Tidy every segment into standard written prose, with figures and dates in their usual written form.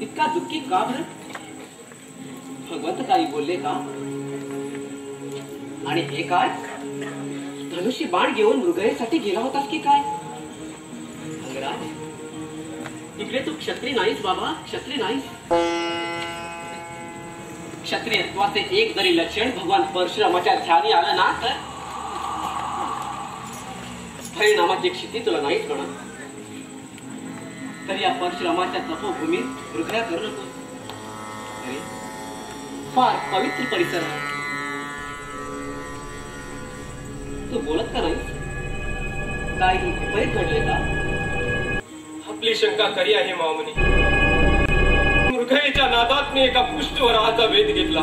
इतका दुःखी का बरं? भगवंत काही बोलले का? आणि हे काय? धनुष्य बाण घेऊन मृगयेसाठी गेला होतास की काय? अंगराज, इकडे तू क्षत्रिय नाहीस बाबा, क्षत्रिय नाहीस. क्षत्रियत्वाचे एक जरी लक्षण भगवान परशुरामाच्या ध्यानी आलं ना तर परिणामाची क्षिती तुला नाहीच म्हणा. तर या परशुरामाच्या तपोभूमीत हृदया करू नको. अरे फार पवित्र परिसर आहे. तू बोलत का नाही? काही विपरीत घडले का? आपली शंका खरी आहे मामनी. मृगयेच्या नादात मी एका पुष्टवराहाचा वेध घेतला.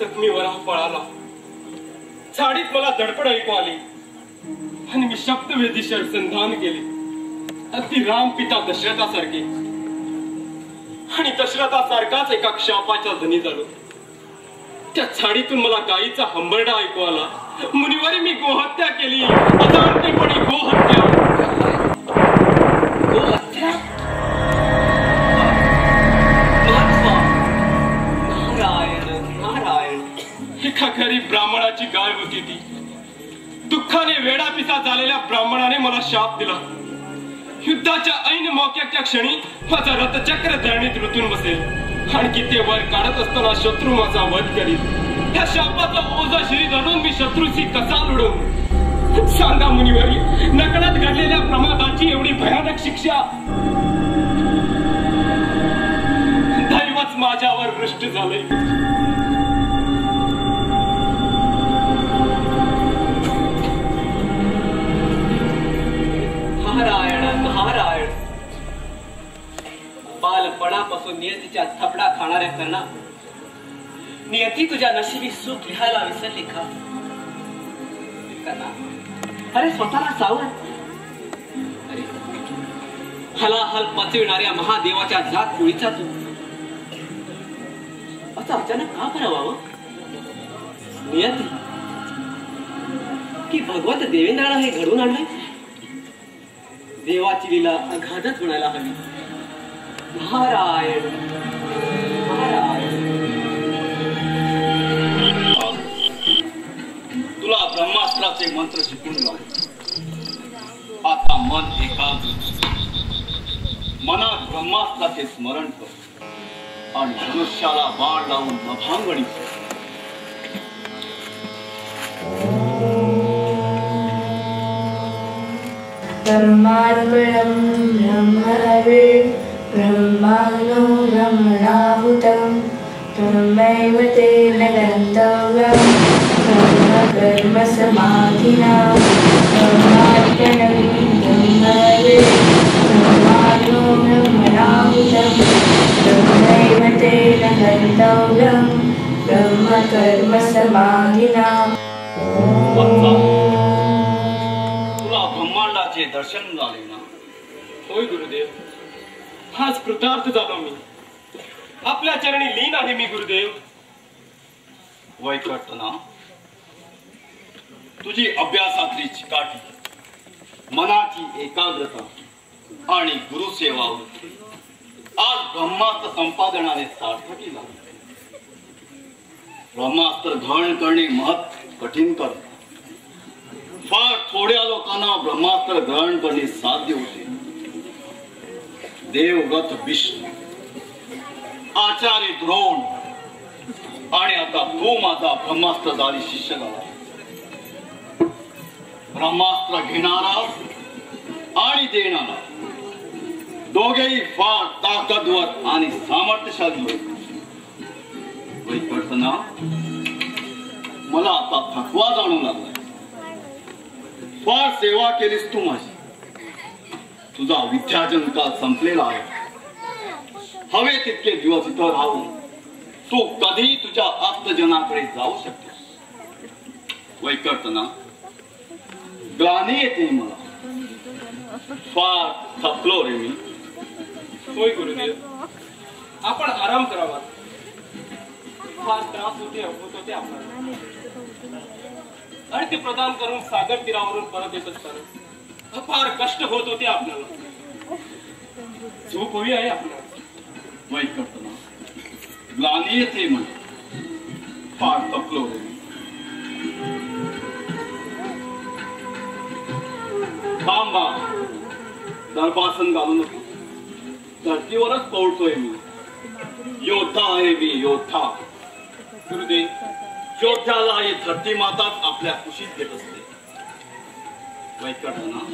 जखमी वराह पळाला. झाडीत मला धडपड ऐकू आली आणि मी शब्दवेधीशी अनुसंधान केले. अगदी राम पिता दशरथासारखे. आणि दशरथासारखाच एका क्षापाच्या धनी झालो. त्या झाडीतून मला गाईचा हंबरडा ऐकू आला. मुनिवारी मी गोहत्या केली. अजाणतेपणी गोहत्या. गोहत्या? नारायण नारायण. एका गरीब ब्राह्मणाची गाय होती ती. दुःखाने वेडापिसा झालेल्या ब्राह्मणाने मला शाप दिला. युद्धाच्या ऐन मोक्याच्या क्षणी माझा रथचक्र धरणीत रुतून बसेल. आणखी ते वर काढत असताना शत्रू माझा वध करील. या शापाचा ओझा शरीर धरून मी शत्रूची कसा लढवू? सांगा मुनिवरी, नकळत घडलेल्या प्रमादाची एवढी भयानक शिक्षा दैवच माझ्यावर वृष्ट झाले. नारायण नारायण. बालपणापासून नियतीच्या थपडा खाणाऱ्या करणा, नियती तुझ्या नशिबी सुख लिहायला विसरली का? अरे स्वतःला सावर. अरे हलाहल पचविणाऱ्या महादेवाच्या जात कुळीचा तू असं अचानक का करावावं? नियती की भगवंत देवेंद्राला हे घडवून आणले? देवाची लीला अगाधच म्हणायला हवी. नारायण नारायण. तुला ब्रह्मास्त्राचे मंत्र शिकून लावले. आता मन एकाग्र. मनात ब्रह्मास्त्राचे स्मरण कर आणि मनुष्याला बाण लावून नभांगणी कर. ब्रह्मार्पणं ब्रह्महवे ब्रह्माणो ब्रह्मणाहुतं ब्रह्मैव तेन गन्तव्यं ब्रह्मकर्मसमाधिना. ब्रह्मार्पणं ब्रह्महवे ब्रह्माणो ब्रह्मणाहुतं ब्रह्मैव तेन गन्तव्यं ब्रह्मकर्मसमाधिना. ब्रह्मांडाचे दर्शन झाले ना? होय गुरुदेव, आज कृतार्थ झालो मी. आपल्या चरणी लीन आहे मी गुरुदेव. वैकटना, तुझी अभ्यासातली चिकाटी, मनाची एकाग्रता आणि गुरुसेवा आज ब्रह्मास्त्र संपादनाने सार्थकी झाली. ब्रह्मास्त्र धारण करणे महत् कठीण कर. फार थोड्या लोकांना ब्रह्मास्त्र ग्रहण करणे साध्य होते. देवव्रत विष्णू, आचार्य द्रोण आणि आता तो माझा ब्रह्मास्त्रधारी शिष्य झाला. ब्रह्मास्त्र घेणारा आणि देणारा दोघेही फार ताकदवर आणि सामर्थ्यशाली होते. वैकटना, मला आता थकवा जाणू लागला. फार सेवा केलीस तू माझी. तुझा विद्यार्जन काळ संपलेला आहे. हवे तितके दिवस इथं राहून तू कधी तुझ्या आप्तजनाकडे जाऊ शकतेस. वैकटना, ग्लानी येते मला. फार थकलो रे मी. होय गुरुदेव, आपण आराम करावा. फार त्रास होत होते आपल्याला. आणि ते प्रदान करून सागर तीरावरून परत येत असताना फार कष्ट होत होते आपल्याला. झोप हवी आहे आपल्याला. वाईट करताना ग्लानी येते म्हण फार तपलो रे. थांबा, दरबासन घालू नको. धरतीवरच पळतोय मी. योद्धा आहे मी, योद्धा. गुरुदेव, योद्ध्याला ही धरती माताच आपल्या कुशीत घेत असते. वाईट करताना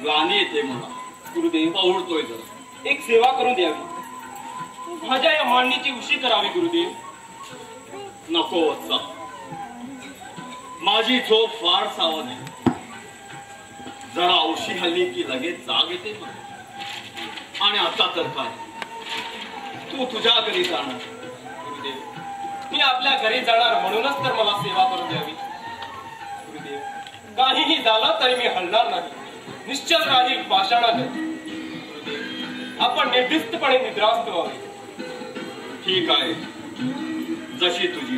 ग्लानी येते मला. गुरुदेव, पळतोय जरा. एक सेवा करून द्यावी. माझ्या या मांडणीची उशी करावी. गुरुदेव, नको वत्सा, माझी झोप फार सावध आहे. जरा उशी हल्ली की लगेच जाग येते मला. आणि आता तर काय, तू तुझ्या घरी जाणार. गुरुदेव, मी आपल्या घरी जाणार म्हणूनच तर मला सेवा करून द्यावी. गुरुदेव, काहीही झालं तरी मी हलणार नाही. निश्चल राहील पाषाणागत. गुरुदेव, आपण निर्दिष्टपणे निद्रास्त व्हावे. ठीक आहे, जशी तुझी